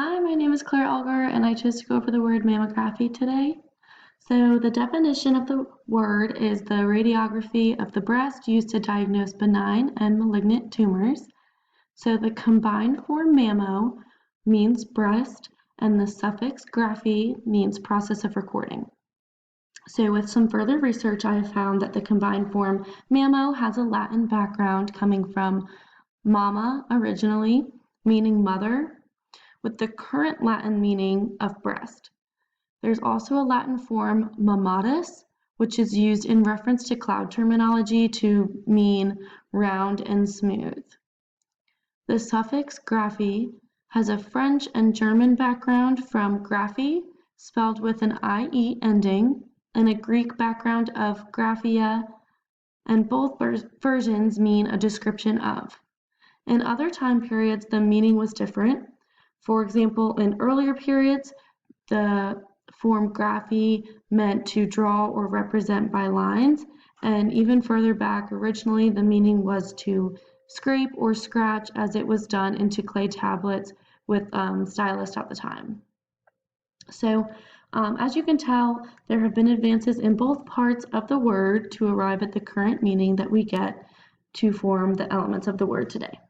Hi, my name is Claire Algar, and I chose to go over the word mammography today. So, the definition of the word is the radiography of the breast used to diagnose benign and malignant tumors. So, the combined form mammo means breast, and the suffix graphy means process of recording. So, with some further research, I have found that the combined form mammo has a Latin background coming from mamma originally, meaning mother, with the current Latin meaning of breast. There's also a Latin form mammatus, which is used in reference to cloud terminology to mean round and smooth. The suffix graphy has a French and German background from graphy, spelled with an IE ending, and a Greek background of graphia, and both versions mean a description of. In other time periods, the meaning was different. For example, in earlier periods, the form graphy meant to draw or represent by lines, and even further back, originally the meaning was to scrape or scratch as it was done into clay tablets with stylists at the time. So, as you can tell, there have been advances in both parts of the word to arrive at the current meaning that we get to form the elements of the word today.